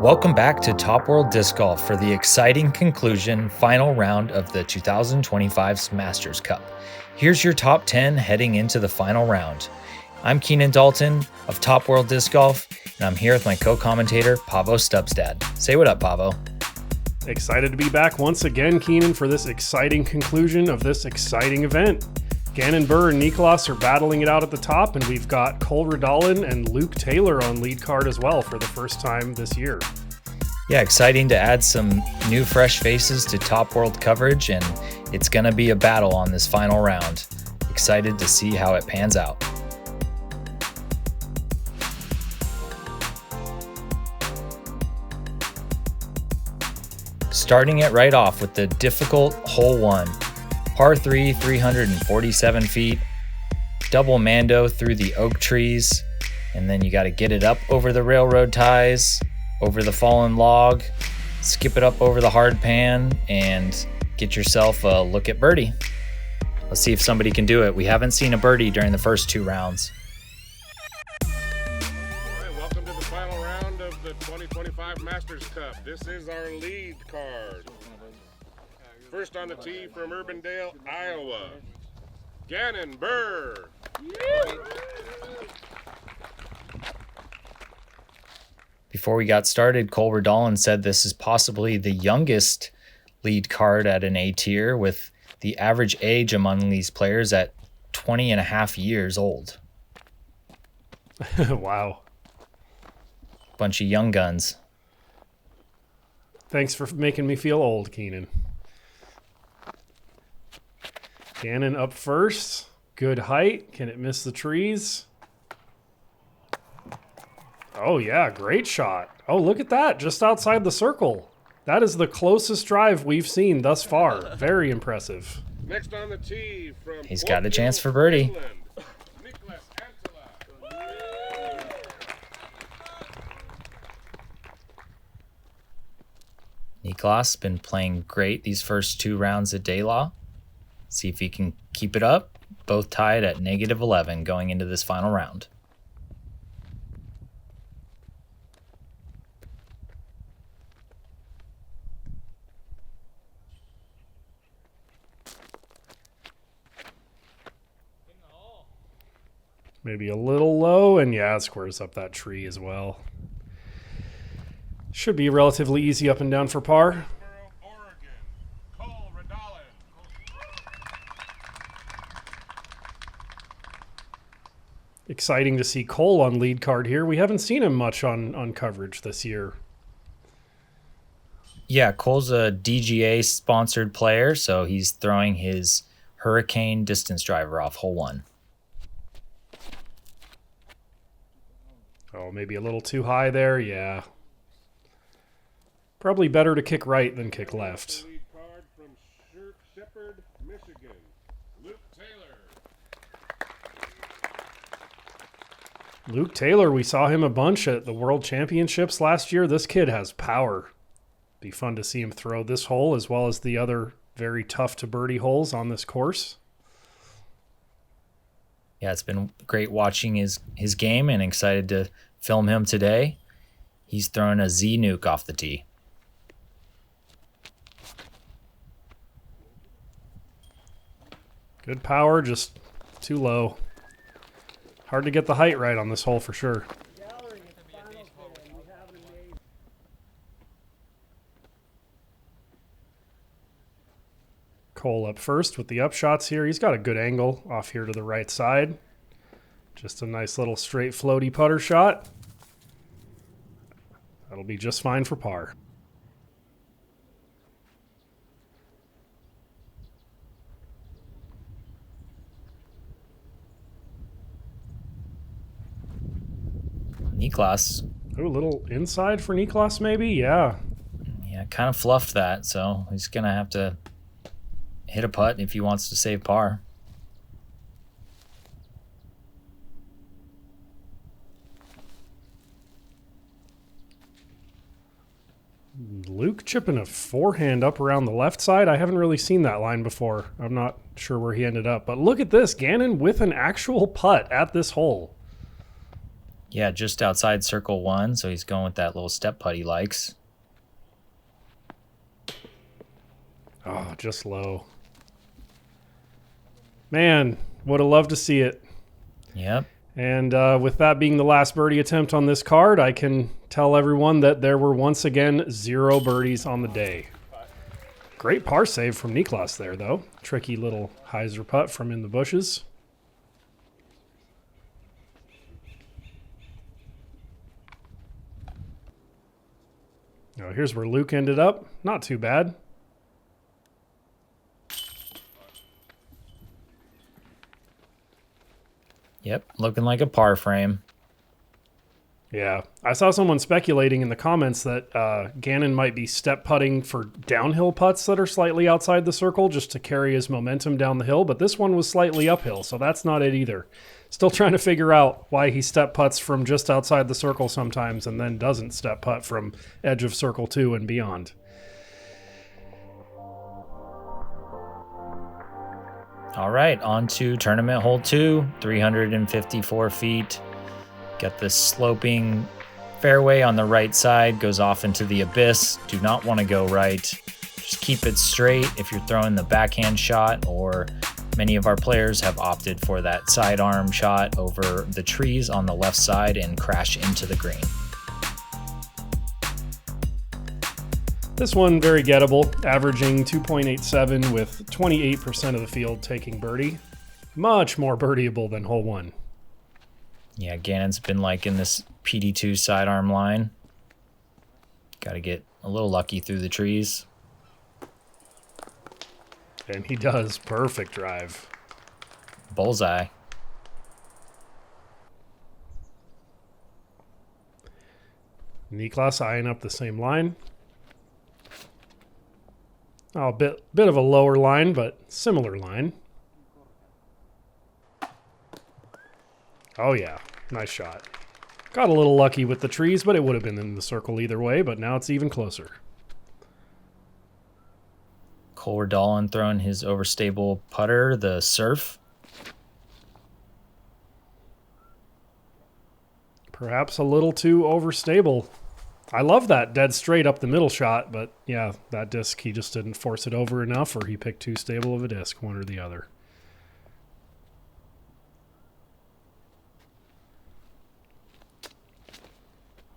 Welcome back to Top World Disc Golf for the exciting conclusion final round of the 2025 Masters Cup. Here's your top 10 heading into the final round. I'm Keenan Dalton of Top World Disc Golf, and I'm here with my co-commentator, Paavo Stubstad. Say what up, Paavo. Excited to be back once again, Keenan, for this exciting conclusion of this exciting event. Gannon, Buhr, and Niklas are battling it out at the top, and we've got Redalen and Luke Taylor on lead card as well for the first time this year. Yeah, exciting to add some new fresh faces to Top World coverage, and it's going to be a battle on this final round. Excited to see how it pans out. Starting it right off with the difficult hole 1. Par 3, 347 feet, double mando through the oak trees, and then you got to get it up over the railroad ties, over the fallen log, skip it up over the hard pan, and get yourself a look at birdie. Let's see if somebody can do it. We haven't seen a birdie during the first 2 rounds. All right, welcome to the final round of the 2025 Masters Cup. This is our lead card. First on the tee from Urbandale, Iowa, Gannon, Buhr. Before we got started, Redalen said this is possibly the youngest lead card at an A tier, with the average age among these players at 20 and a half years old. Wow. Bunch of young guns. Thanks for making me feel old, Keenan. Gannon up first. Good height. Can it miss the trees? Oh, yeah. Great shot. Oh, look at that. Just outside the circle. That is the closest drive we've seen thus far. Very impressive. Next on the tee from He's got a chance for birdie. Niklas, Anttila. Niklas been playing great these first 2 rounds at DeLaveaga. See if he can keep it up. Both tied at -11 going into this final round. Maybe a little low, and yeah, it squares up that tree as well. Should be relatively easy up and down for par. Exciting to see Cole on lead card here. We haven't seen him much on coverage this year. Yeah, Cole's a DGA sponsored player, so he's throwing his Hurricane distance driver off hole 1. Oh, maybe a little too high there. Yeah. Probably better to kick right than kick left. Lead card from Shepherd, Michigan, Luke Taylor. Luke Taylor, we saw him a bunch at the World Championships last year. This kid has power. Be fun to see him throw this hole as well as the other very tough to birdie holes on this course. Yeah, it's been great watching his game and excited to film him today. He's throwing a Z nuke off the tee. Good power, just too low. Hard to get the height right on this hole for sure. Cole up first with the upshots here. He's got a good angle off here to the right side. Just a nice little straight floaty putter shot. That'll be just fine for par. Niklas. Ooh, a little inside for Niklas maybe? Yeah. Yeah, kind of fluffed that, so he's going to have to hit a putt if he wants to save par. Luke chipping a forehand up around the left side. I haven't really seen that line before. I'm not sure where he ended up. But look at this. Gannon with an actual putt at this hole. Yeah, just outside circle 1, so he's going with that little step putt he likes. Oh, just low. Man, would have loved to see it. Yep. And with that being the last birdie attempt on this card, I can tell everyone that there were once again 0 birdies on the day. Great par save from Niklas there, though. Tricky little hyzer putt from in the bushes. Now here's where Luke ended up. Not too bad. Yep, looking like a par frame. Yeah, I saw someone speculating in the comments that Gannon might be step putting for downhill putts that are slightly outside the circle just to carry his momentum down the hill, but this one was slightly uphill, so that's not it either. Still trying to figure out why he step putts from just outside the circle sometimes and then doesn't step putt from edge of circle 2 and beyond. All right, on to tournament hole 2, 354 feet. Got this sloping fairway on the right side, goes off into the abyss. Do not want to go right. Just keep it straight if you're throwing the backhand shot, or many of our players have opted for that sidearm shot over the trees on the left side and crash into the green. This one very gettable, averaging 2.87 with 28% of the field taking birdie. Much more birdieable than hole 1. Yeah, Gannon's been liking this PD2 sidearm line. Got to get a little lucky through the trees. And he does. Perfect drive. Bullseye. Niklas eyeing up the same line. Oh, a bit of a lower line, but similar line. Oh yeah, nice shot. Got a little lucky with the trees, but it would have been in the circle either way, but now it's even closer. Redalen throwing his overstable putter, the surf. Perhaps a little too overstable. I love that dead straight up the middle shot, but yeah, that disc, he just didn't force it over enough, or he picked too stable of a disc, one or the other.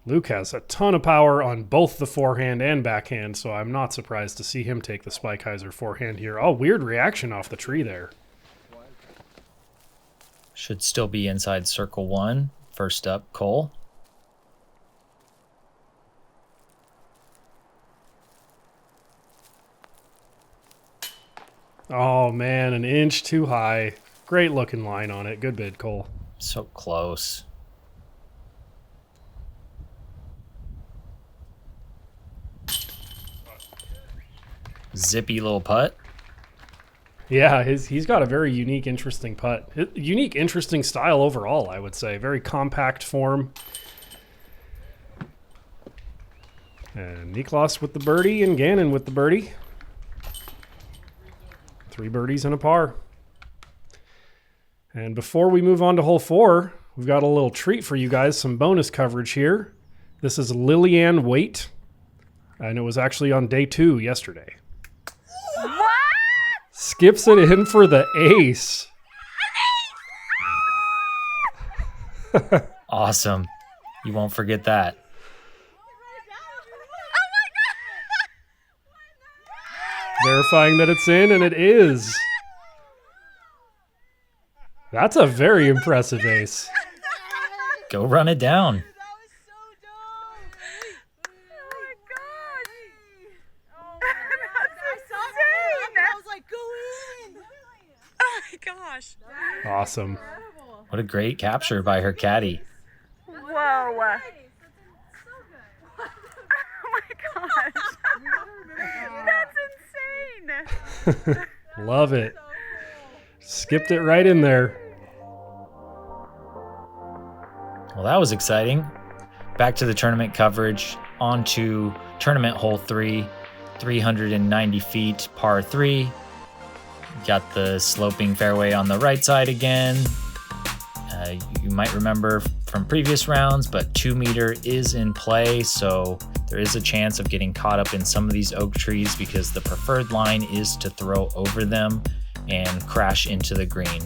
Luke has a ton of power on both the forehand and backhand, so I'm not surprised to see him take the spike hyzer forehand here. Oh, weird reaction off the tree there. Should still be inside circle 1. First up, Cole. Oh, man, an inch too high. Great looking line on it. Good bid, Cole. So close. Zippy little putt. Yeah, he's got a very unique, interesting putt. Unique, interesting style overall, I would say. Very compact form. And Niklas with the birdie and Gannon with the birdie. 3 birdies and a par. And before we move on to hole 4, we've got a little treat for you guys, some bonus coverage here. This is Lillian Waite, and it was actually on day 2 yesterday. What? Skips it in for the ace. Awesome. You won't forget that. Verifying that it's in, and it is. That's a very impressive ace. Go run it down. Gosh. Awesome. What a great capture by her caddy. Whoa. Oh my gosh. That's insane. Love it. Skipped it right in there. Well, that was exciting. Back to the tournament coverage. On to tournament hole 3, 390 feet, par 3. Got the sloping fairway on the right side again. You might remember from previous rounds, but 2 meter is in play, so there is a chance of getting caught up in some of these oak trees because the preferred line is to throw over them and crash into the green.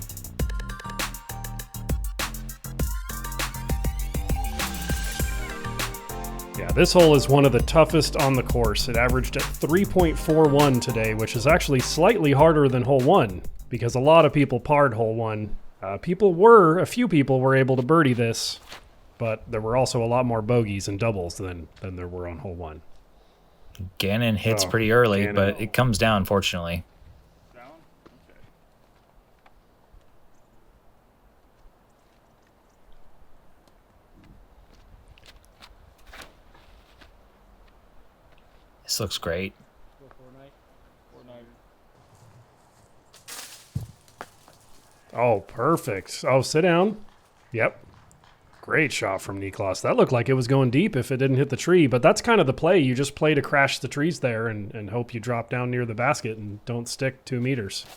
Yeah, this hole is one of the toughest on the course. It averaged at 3.41 today, which is actually slightly harder than hole 1 because a lot of people parred hole 1. A few people were able to birdie this, but there were also a lot more bogeys and doubles than there were on hole 1. Gannon hits pretty early, Gannon. but it comes down, fortunately. Down? Okay. This looks great. Oh, perfect. Oh, sit down. Yep. Great shot from Niklas. That looked like it was going deep if it didn't hit the tree, but that's kind of the play. You just play to crash the trees there and hope you drop down near the basket and don't stick 2 meters.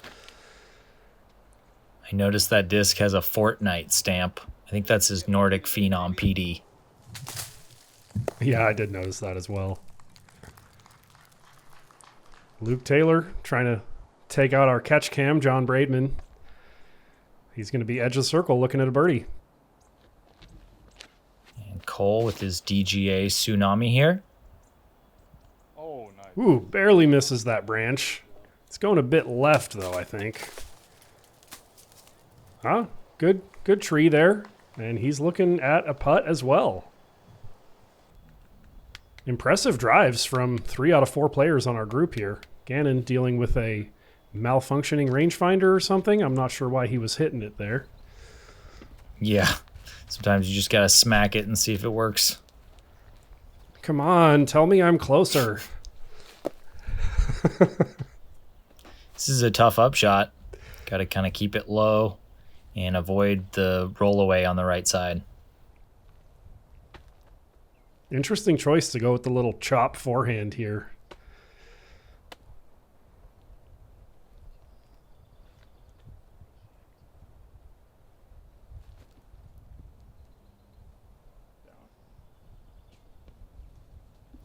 I noticed that disc has a Fortnite stamp. I think that's his Nordic Phenom PD. Yeah, I did notice that as well. Luke Taylor trying to take out our catch cam, John Braidman. He's going to be edge of the circle looking at a birdie. And Cole with his DGA Tsunami here. Oh, nice. Ooh, barely misses that branch. It's going a bit left, though, I think. Huh? Good tree there. And he's looking at a putt as well. Impressive drives from 3 out of 4 players on our group here. Gannon dealing with a malfunctioning rangefinder or something. I'm not sure why he was hitting it there. Yeah, sometimes you just gotta smack it and see if it works. Come on, tell me I'm closer. This is a tough upshot. Gotta kind of keep it low and avoid the rollaway on the right side. Interesting choice to go with the little chop forehand here.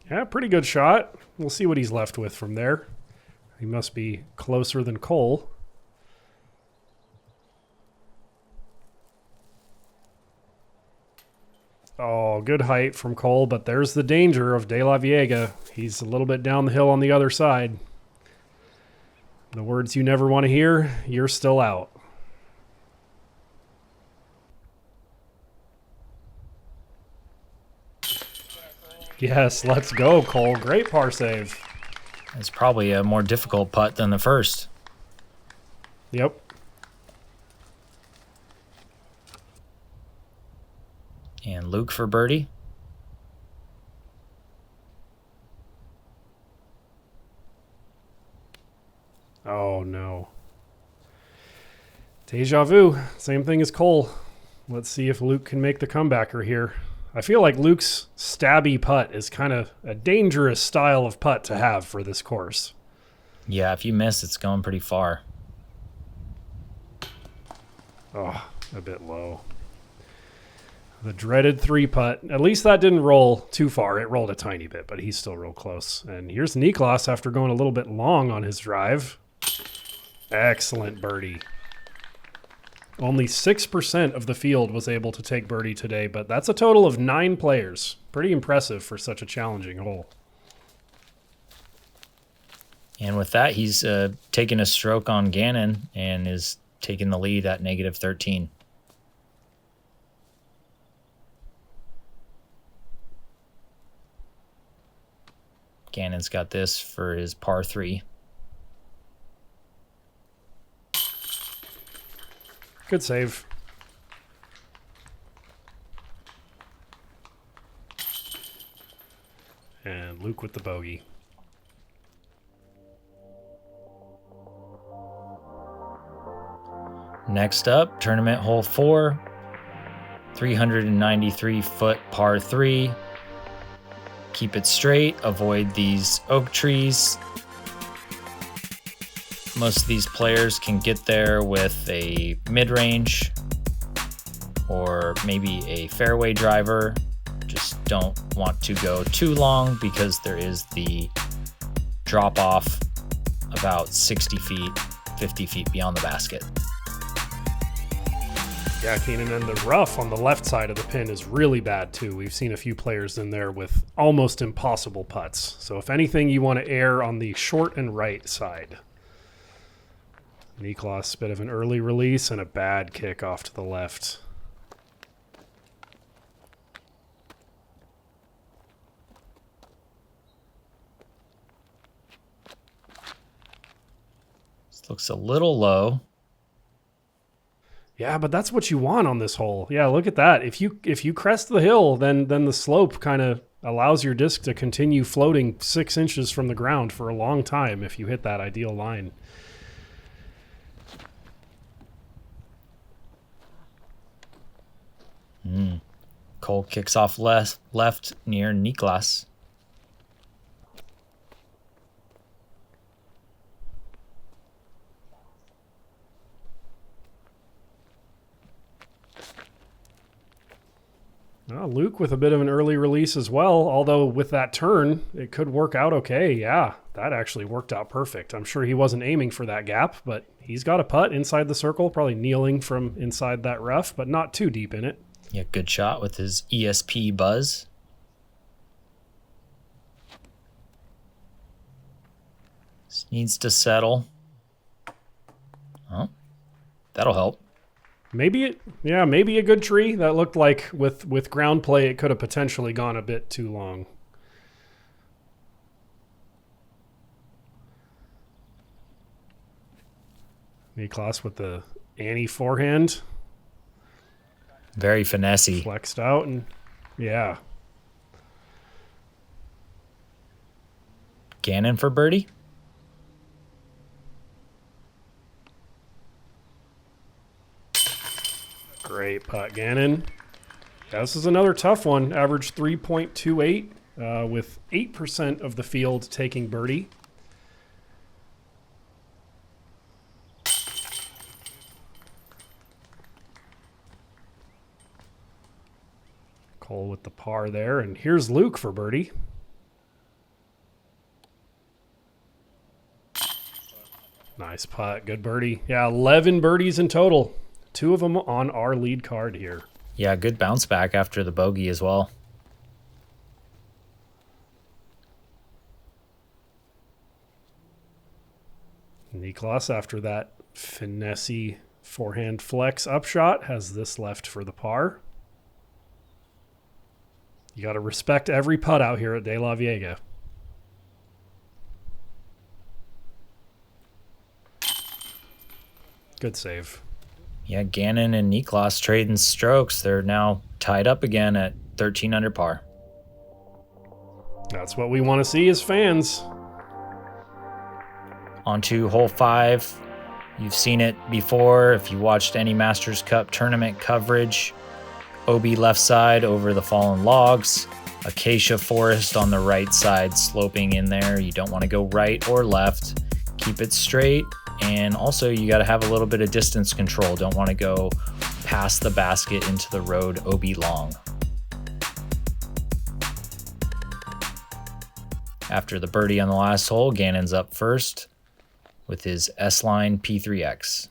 Yeah, pretty good shot. We'll see what he's left with from there. He must be closer than Cole. Oh, good height from Cole, but there's the danger of DeLaveaga. He's a little bit down the hill on the other side. The words you never want to hear, you're still out. Yes, let's go, Cole. Great par save. It's probably a more difficult putt than the first. Yep. And Luke for birdie. Oh, no. Deja vu. Same thing as Cole. Let's see if Luke can make the comebacker here. I feel like Luke's stabby putt is kind of a dangerous style of putt to have for this course. Yeah, if you miss, it's going pretty far. Oh, a bit low. The dreaded 3-putt. At least that didn't roll too far. It rolled a tiny bit, but he's still real close. And here's Niklas after going a little bit long on his drive. Excellent birdie. Only 6% of the field was able to take birdie today, but that's a total of 9 players. Pretty impressive for such a challenging hole. And with that, he's taken a stroke on Gannon and is taking the lead at -13. Gannon's got this for his par 3. Good save. And Luke with the bogey. Next up, tournament hole 4, 393-foot par 3. Keep it straight, avoid these oak trees. Most of these players can get there with a mid-range. or maybe a fairway driver. Just don't want to go too long because there is the drop off about 60 feet, 50 feet beyond the basket. Yeah, Keenan, and the rough on the left side of the pin is really bad too. We've seen a few players in there with almost impossible putts. So if anything, you want to err on the short and right side. Niklas, bit of an early release and a bad kick off to the left. This looks a little low. Yeah, but that's what you want on this hole. Yeah, look at that. If you crest the hill, then the slope kind of allows your disc to continue floating 6 inches from the ground for a long time if you hit that ideal line. Cole kicks off left near Niklas. Luke with a bit of an early release as well, although with that turn, it could work out okay. Yeah, that actually worked out perfect. I'm sure he wasn't aiming for that gap, but he's got a putt inside the circle, probably kneeling from inside that rough, but not too deep in it. Yeah, good shot with his ESP buzz. This needs to settle. Oh, that'll help. Maybe a good tree. That looked like with ground play, it could have potentially gone a bit too long. Niklas with the Annie forehand. Very finessey. Flexed out, and yeah. Gannon for birdie. Great putt, Gannon. Yeah, this is another tough one. Average 3.28 with 8% of the field taking birdie. Cole with the par there, and here's Luke for birdie. Nice putt, good birdie. Yeah, 11 birdies in total. 2 of them on our lead card here. Yeah, good bounce back after the bogey as well. Niklas, after that finessey forehand flex upshot, has this left for the par. You got to respect every putt out here at DeLaveaga. Good save. Yeah, Gannon and Niklas trading strokes. They're now tied up again at 13 under par. That's what we want to see as fans. On to hole 5. You've seen it before if you watched any Masters Cup tournament coverage. OB left side over the fallen logs. Acacia forest on the right side sloping in there. You don't want to go right or left. Keep it straight. And also you got to have a little bit of distance control. Don't want to go past the basket into the road OB long. After the birdie on the last hole, Gannon's up first with his S-Line P3X.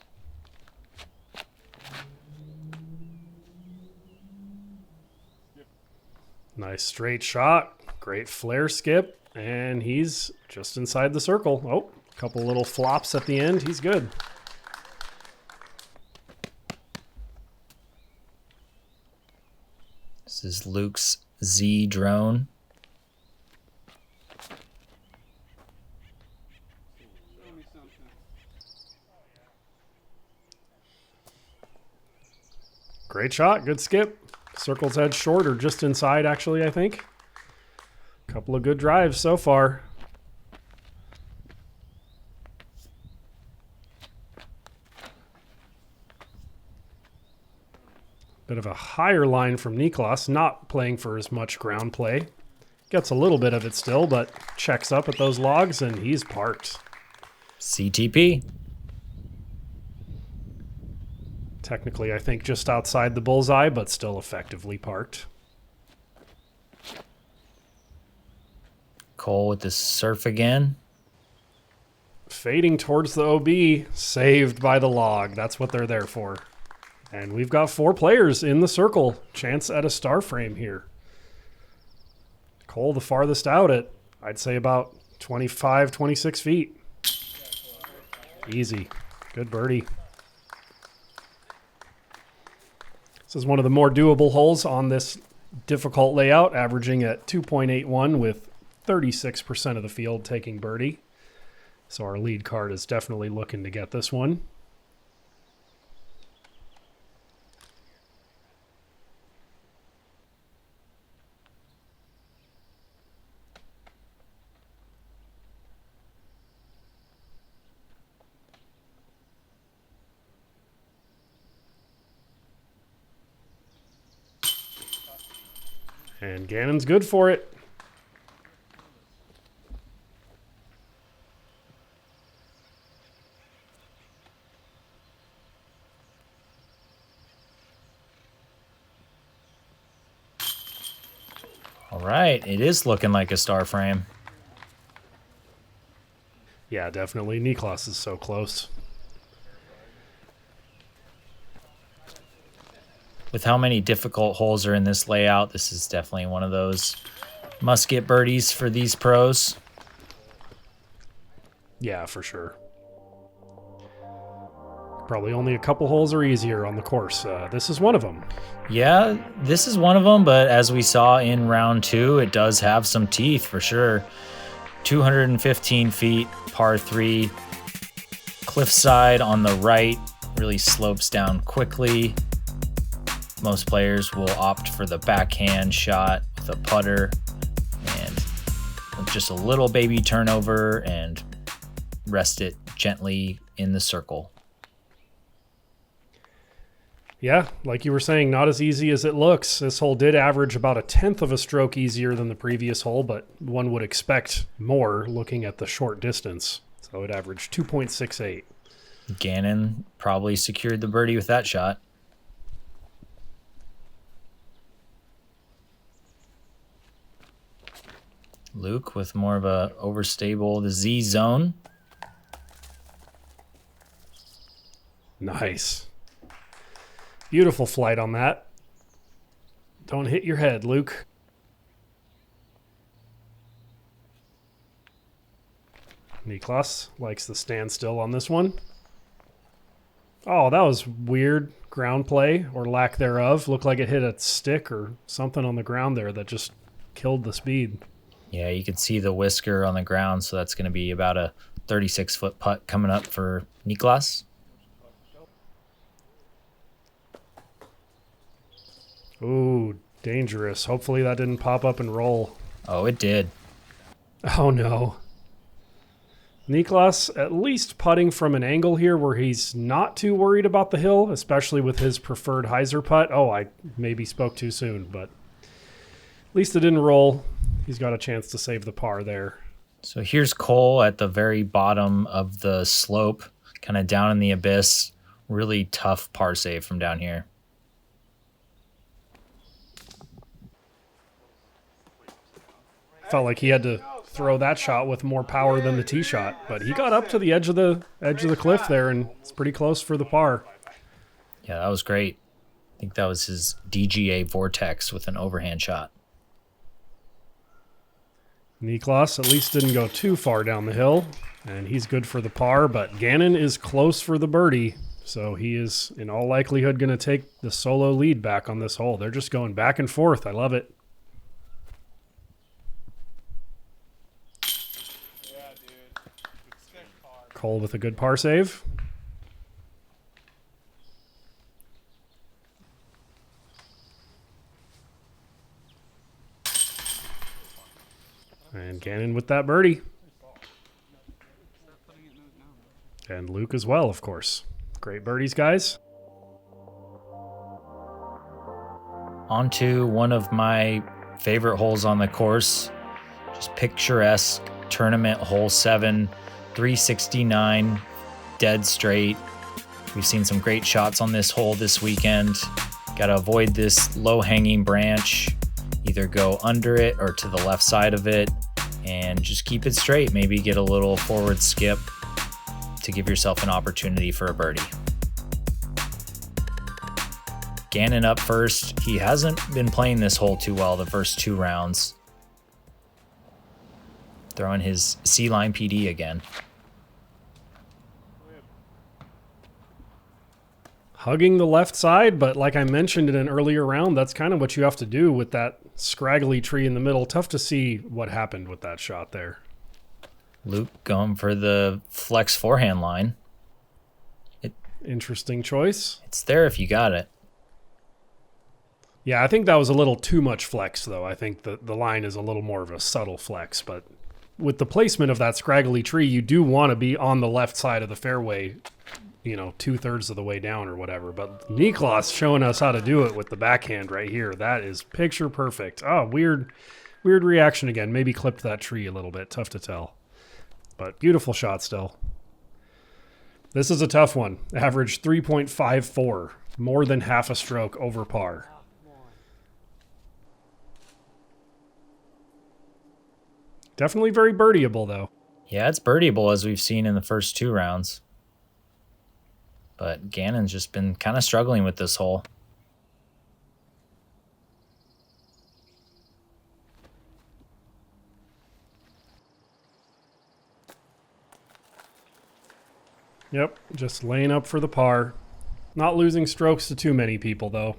Nice straight shot. Great flare skip. And he's just inside the circle. Oh, a couple little flops at the end. He's good. This is Luke's Z drone. Great shot. Good skip. Circle's head short or just inside, actually, I think. Couple of good drives so far. Bit of a higher line from Niklas, not playing for as much ground play. Gets a little bit of it still, but checks up at those logs, and he's parked. CTP. Technically, I think just outside the bullseye, but still effectively parked. Cole with the surf again. Fading towards the OB, saved by the log. That's what they're there for. And we've got 4 players in the circle. Chance at a star frame here. Cole the farthest out at, I'd say, about 25, 26 feet. Easy. Good birdie. This is one of the more doable holes on this difficult layout, averaging at 2.81 with 36% of the field taking birdie. So our lead card is definitely looking to get this one. And Gannon's good for it. All right, it is looking like a star frame. Yeah, definitely. Niklas is so close. With how many difficult holes are in this layout, this is definitely one of those must-get birdies for these pros. Yeah, for sure. Probably only a couple holes are easier on the course. This is one of them. Yeah, this is one of them, but as we saw in round 2, it does have some teeth for sure. 215 feet, par 3, cliffside on the right, really slopes down quickly. Most players will opt for the backhand shot with a putter and with just a little baby turnover and rest it gently in the circle. Yeah, like you were saying, not as easy as it looks. This hole did average about 1/10 of a stroke easier than the previous hole, but one would expect more looking at the short distance. So it averaged 2.68. Gannon probably secured the birdie with that shot. Luke with more of a overstable, the Z zone. Nice. Beautiful flight on that. Don't hit your head, Luke. Niklas likes the standstill on this one. Oh, that was weird ground play or lack thereof. Looked like it hit a stick or something on the ground there that just killed the speed. Yeah, you can see the whisker on the ground, so that's going to be about a 36-foot putt coming up for Niklas. Ooh, dangerous. Hopefully that didn't pop up and roll. Oh, it did. Oh, no. Niklas at least putting from an angle here where he's not too worried about the hill, especially with his preferred hyzer putt. Oh, I maybe spoke too soon, but at least it didn't roll. He's got a chance to save the par there. So here's Cole at the very bottom of the slope, kind of down in the abyss. Really tough par save from down here. Felt like he had to throw that shot with more power than the tee shot, but he got up to the edge of the cliff there, and it's pretty close for the par. Yeah, that was great. I think that was his DGA vortex with an overhand shot. Niklas at least didn't go too far down the hill, and he's good for the par, but Gannon is close for the birdie, so he is in all likelihood going to take the solo lead back on this hole. They're just going back and forth. I love it. Cole with a good par save. And Gannon with that birdie. And Luke as well, of course. Great birdies, guys. On to one of my favorite holes on the course. Just picturesque tournament hole 7, 369, dead straight. We've seen some great shots on this hole this weekend. Got to avoid this low-hanging branch. Either go under it or to the left side of it and just keep it straight. Maybe get a little forward skip to give yourself an opportunity for a birdie. Gannon up first. He hasn't been playing this hole too well the first 2 rounds. Throwing his C-line PD again. Hugging the left side, but like I mentioned in an earlier round, that's kind of what you have to do with that scraggly tree in the middle. Tough to see what happened with that shot there. Luke going for the flex forehand line. Interesting choice. It's there if you got it. Yeah, I think that was a little too much flex, though. I think the line is a little more of a subtle flex, but with the placement of that scraggly tree, you do want to be on the left side of the fairway, 2/3 of the way down or whatever. But Niklas showing us how to do it with the backhand right here. That is picture perfect. Oh, weird reaction again. Maybe clipped that tree a little bit. Tough to tell. But beautiful shot still. This is a tough one. Average 3.54. More than half a stroke over par. Definitely very birdieable, though. Yeah, it's birdieable as we've seen in the first 2 rounds. But Gannon's just been kind of struggling with this hole. Yep, just laying up for the par. Not losing strokes to too many people, though.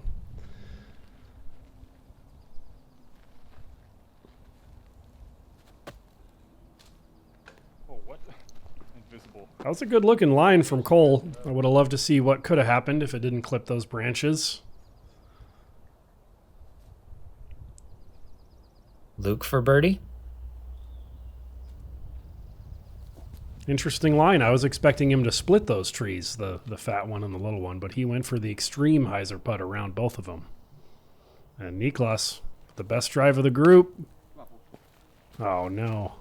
That was a good-looking line from Cole. I would have loved to see what could have happened if it didn't clip those branches. Luke for birdie. Interesting line. I was expecting him to split those trees, the fat one and the little one, but he went for the extreme hyzer putt around both of them. And Niklas, the best drive of the group. Oh, no.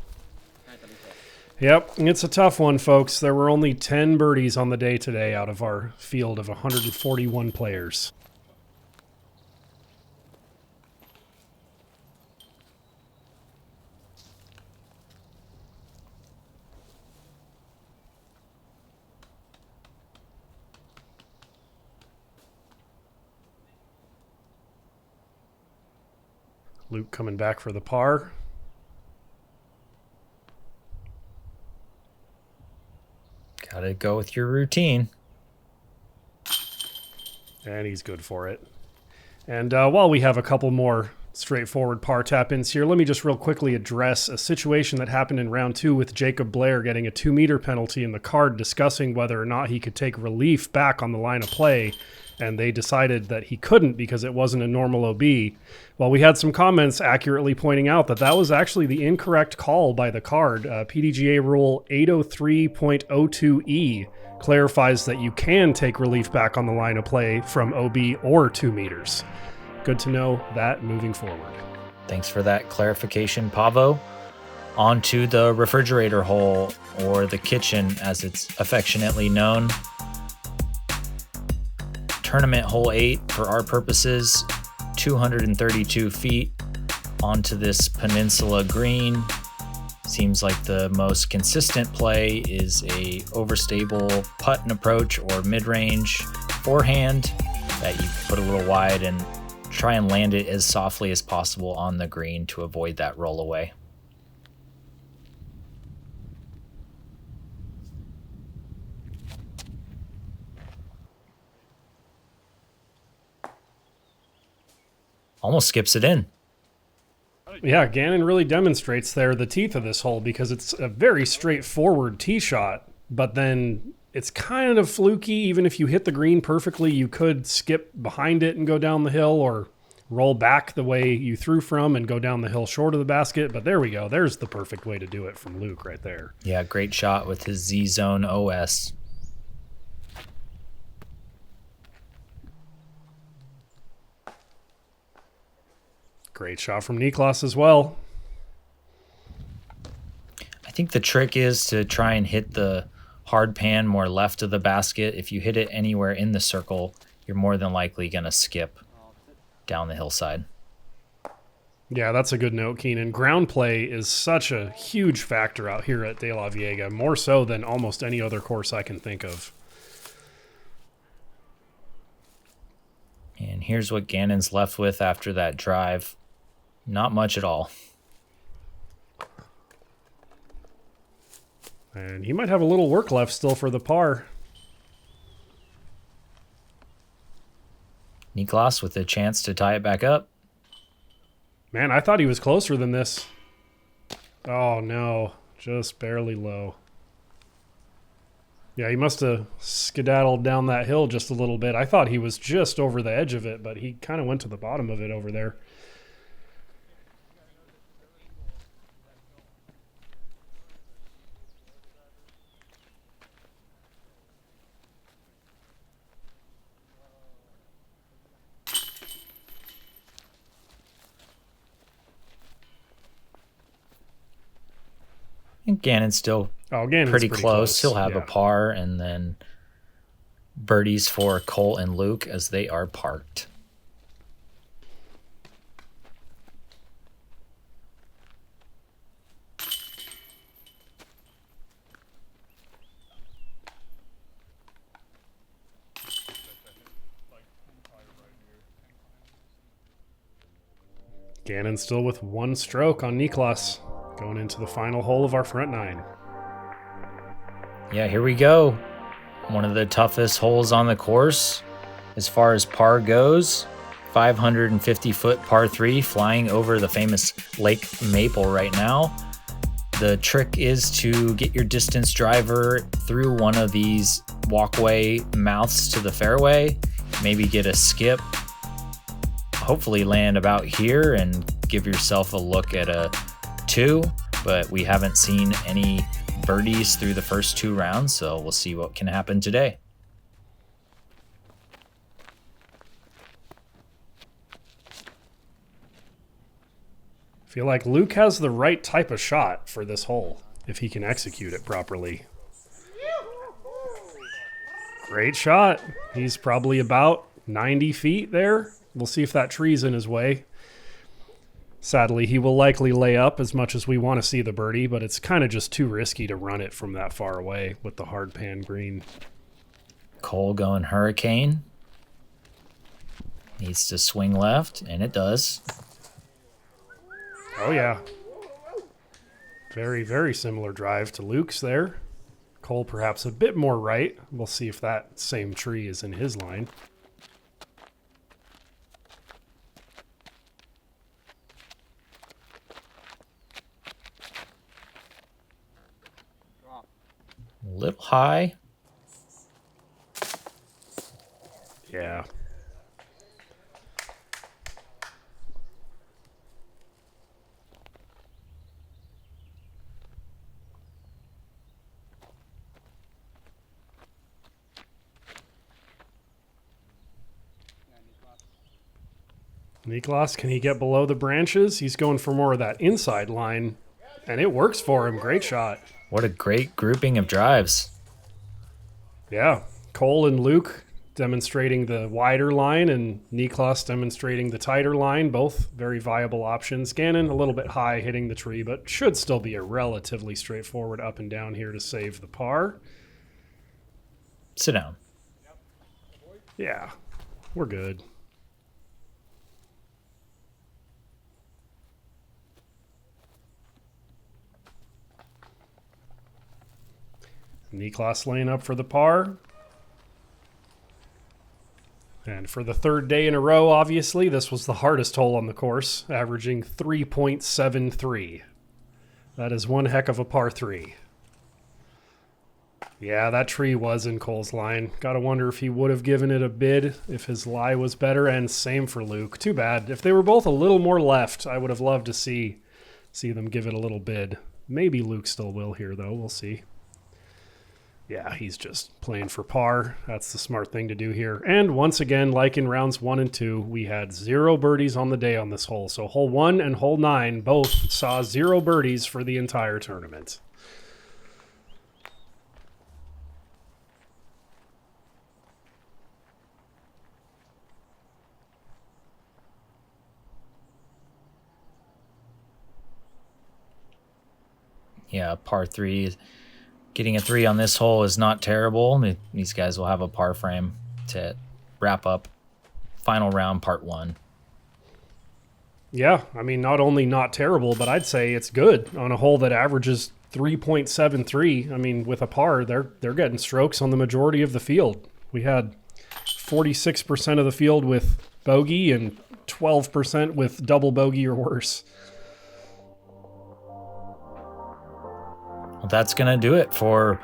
Yep, it's a tough one, folks. There were only 10 birdies on the day today out of our field of 141 players. Luke coming back for the par. Gotta go with your routine. And he's good for it. And while we have a couple more straightforward par tap-ins here, let me just real quickly address a situation that happened in round 2 with Jacob Blair getting a 2-meter penalty in the card, discussing whether or not he could take relief back on the line of play. And they decided that he couldn't because it wasn't a normal OB. Well, we had some comments accurately pointing out that that was actually the incorrect call by the card. PDGA Rule 803.02E clarifies that you can take relief back on the line of play from OB or 2 meters. Good to know that moving forward. Thanks for that clarification, Paavo. On to the refrigerator hole, or the kitchen as it's affectionately known. Tournament hole 8 for our purposes, 232 feet onto this peninsula green. Seems like the most consistent play is a overstable putt and approach or mid-range forehand that you put a little wide and try and land it as softly as possible on the green to avoid that roll away. Almost skips it in. Yeah, Gannon really demonstrates there the teeth of this hole because it's a very straightforward tee shot, but then it's kind of fluky. Even if you hit the green perfectly, you could skip behind it and go down the hill, or roll back the way you threw from and go down the hill short of the basket. But there we go. There's the perfect way to do it from Luke right there. Yeah, great shot with his Z-Zone OS. Great shot from Niklas as well. I think the trick is to try and hit the hard pan more left of the basket. If you hit it anywhere in the circle, you're more than likely going to skip down the hillside. Yeah, that's a good note, Keenan. Ground play is such a huge factor out here at DeLaveaga, more so than almost any other course I can think of. And here's what Gannon's left with after that drive. Not much at all. And he might have a little work left still for the par. Niklas with a chance to tie it back up. Man, I thought he was closer than this. Oh, no. Just barely low. Yeah, he must have skedaddled down that hill just a little bit. I thought he was just over the edge of it, but he kind of went to the bottom of it over there. And Gannon's still Gannon's pretty close. He'll have yeah. a par, and then birdies for Cole and Luke as they are parked. Gannon still with one stroke on Niklas, going into the final hole of our front nine. Yeah, here we go. One of the toughest holes on the course as far as par goes. 550-foot par 3 flying over the famous Lake Maple right now. The trick is to get your distance driver through one of these walkway mouths to the fairway, maybe get a skip, hopefully land about here and give yourself a look at a 2, but we haven't seen any birdies through the first 2 rounds, so we'll see what can happen today. I feel like Luke has the right type of shot for this hole, if he can execute it properly. Great shot. He's probably about 90 feet there. We'll see if that tree's in his way. Sadly, he will likely lay up as much as we want to see the birdie, but it's kind of just too risky to run it from that far away with the hard pan green. Cole going hurricane. Needs to swing left, and it does. Oh, yeah. Very, very similar drive to Luke's there. Cole perhaps a bit more right. We'll see if that same tree is in his line. A little high. Yeah. Niklas, can he get below the branches? He's going for more of that inside line, and it works for him. Great shot. What a great grouping of drives. Yeah. Cole and Luke demonstrating the wider line, and Niklas demonstrating the tighter line. Both very viable options. Gannon a little bit high hitting the tree, but should still be a relatively straightforward up and down here to save the par. Sit down. Yeah, we're good. Niklas laying up for the par. And for the third day in a row, obviously, this was the hardest hole on the course, averaging 3.73. That is one heck of a par 3. Yeah, that tree was in Cole's line. Gotta wonder if he would have given it a bid if his lie was better, and same for Luke. Too bad. If they were both a little more left, I would have loved to see them give it a little bid. Maybe Luke still will here, though. We'll see. Yeah, he's just playing for par. That's the smart thing to do here. And once again, like in rounds 1 and 2, we had 0 birdies on the day on this hole. So hole 1 and hole 9 both saw 0 birdies for the entire tournament. Yeah, par 3. Getting a 3 on this hole is not terrible. These guys will have a par frame to wrap up final round, part 1. Yeah, I mean, not only not terrible, but I'd say it's good on a hole that averages 3.73. I mean, with a par, they're getting strokes on the majority of the field. We had 46% of the field with bogey and 12% with double bogey or worse. Well, that's going to do it for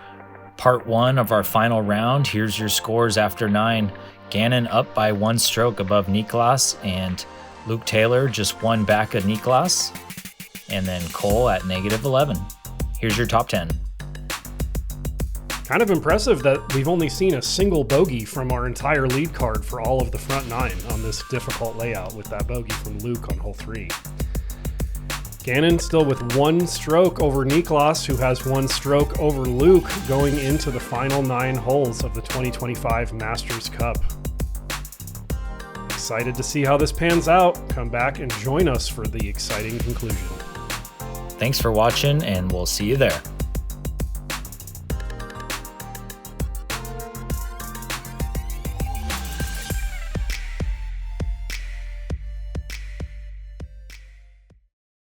part 1 of our final round. Here's your scores after 9. Gannon up by 1 stroke above Niklas, and Luke Taylor just 1 back of Niklas, and then Cole at -11. Here's your top 10. Kind of impressive that we've only seen a single bogey from our entire lead card for all of the front 9 on this difficult layout, with that bogey from Luke on hole 3. Gannon still with 1 stroke over Niklas, who has 1 stroke over Luke going into the final 9 holes of the 2025 Masters Cup. Excited to see how this pans out. Come back and join us for the exciting conclusion. Thanks for watching, and we'll see you there.